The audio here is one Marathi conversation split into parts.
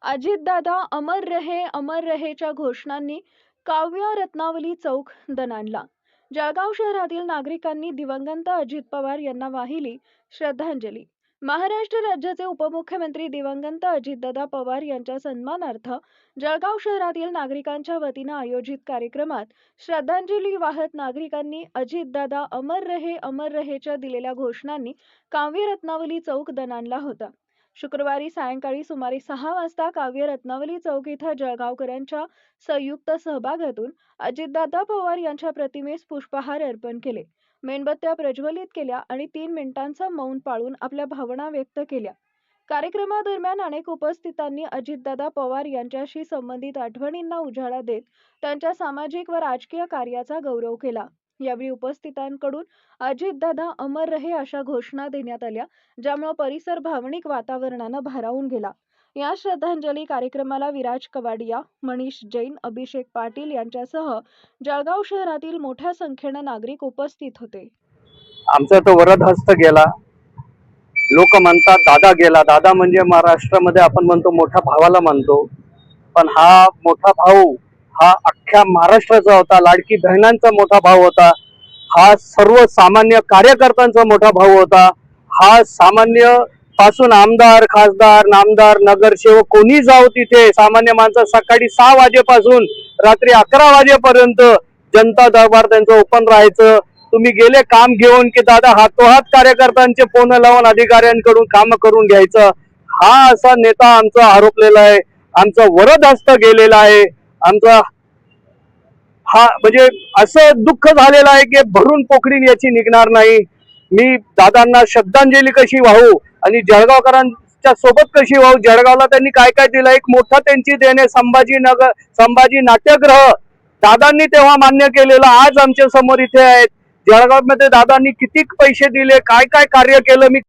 अजितदादा अमर रहेच्या घोषणांनी काव्य रत्नावली चौक दणाणला. जळगाव शहरातील नागरिकांनी दिवंगत अजित पवार यांना वाहिली श्रद्धांजली. महाराष्ट्र राज्याचे उपमुख्यमंत्री दिवंगत अजितदादा पवार यांच्या सन्मानार्थ जळगाव शहरातील नागरिकांच्या वतीनं आयोजित कार्यक्रमात श्रद्धांजली वाहत नागरिकांनी अजितदादा अमर रहेच्या दिलेल्या घोषणांनी काव्य रत्नावली चौक दणाणला होता. शुक्रवारी सायंकाळी सुमारे 6 वाजता काव्य रत्नावली चौक इथं जळगावकरांच्या संयुक्त सहभागातून अजितदादा पवार यांच्या प्रतिमेस पुष्पहार अर्पण केले, मेणबत्त्या प्रज्वलित केल्या आणि 3 मिनिटांचं मौन पाळून आपल्या भावना व्यक्त केल्या. कार्यक्रमादरम्यान अनेक उपस्थितांनी अजितदादा पवार यांच्याशी संबंधित आठवणींना उजाळा देत त्यांच्या सामाजिक व राजकीय कार्याचा गौरव केला. यावेळी उपस्थितांकडून अजितदादा अमर रहे अशा घोषणा देण्यात आल्या, ज्यामुळे परिसर भावनिक वातावरणानं भारावून गेला. या श्रद्धांजली कार्यक्रमाला विराज कवाडिया, मनीष जैन, अभिषेक पाटील यांच्यासह जळगाव शहरातील मोठ्या संख्येनं नागरिक उपस्थित होते. आमचा तो वरदहस्त गेला. लोक म्हणतात दादा गेला. दादा म्हणजे महाराष्ट्रामध्ये आपण म्हणतो मोठ्या भावाला म्हणतो, पण हा मोठा भाऊ हा अख्ख्या महाराष्ट्राचा होता. लाडकी बहिणांचा मोठा भाऊ होता. हा सर्वसामान्य कार्यकर्त्यांचा मोठा भाऊ होता. हा सामान्य पासून आमदार, खासदार, नामदार, नगरसेवक कोणी जाऊ तिथे सामान्य माणसं सकाळी 6 वाजेपासून रात्री 11 वाजेपर्यंत जनता दरबार त्यांचं ओपन राहायचं. तुम्ही गेले काम घेऊन की दादा हातोहात कार्यकर्त्यांचे फोन लावून अधिकाऱ्यांकडून काम करून घ्यायचं. हा असा नेता आमचा हरपलेला आहे. आमचं वरदहस्त गेलेला आहे. आमचा हा म्हणजे असं दुःख झालेलं आहे की भरून पोखरी याची निघणार नाही. मी दादांना श्रद्धांजली कशी वाहू आणि जळगावकरांच्या सोबत कशी वाहू. जळगावला त्यांनी काय काय दिलं. एक मोठा त्यांची देणे संभाजी नाट्यगृह दादांनी तेव्हा मान्य केलेलं आज आमच्या समोर इथे आहेत. जळगावमध्ये दादांनी किती पैसे दिले, काय काय कार्य केलं. मी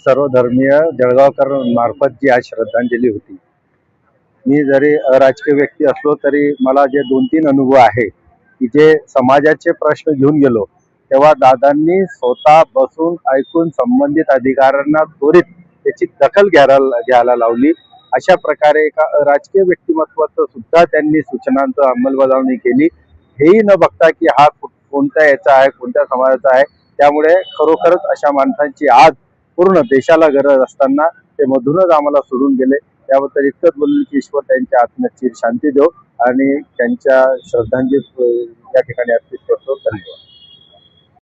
सर्वधर्मीय जळगावकर मार्फत जी आज श्रद्धांजली होती, मी जरी राजकीय व्यक्ती असलो तरी मला जे 2-3 अनुभव आहे की जे समाजाचे प्रश्न घेऊन गेलो तेव्हा दादांनी स्वतः बसून ऐकून संबंधित अधिकाऱ्यांना त्वरित त्याची दखल घ्यायला लावली. अशा प्रकारे एका राजकीय व्यक्तिमत्वाचं सुद्धा त्यांनी सूचनांचं अंमलबजावणी केली, हेही न बघता की हा कोणत्या याचा आहे, कोणत्या समाजाचा आहे. त्यामुळे खरोखरच अशा माणसांची आज पूर्ण देशाला गरज असताना ते मधूनच आम्हाला सोडून गेले. त्याबद्दल इतकंच बोलले की ईश्वर त्यांच्या आत्म्यात चिर शांती देव आणि त्यांच्या श्रद्धांजली या ठिकाणी अर्पित करतो. धन्यवाद.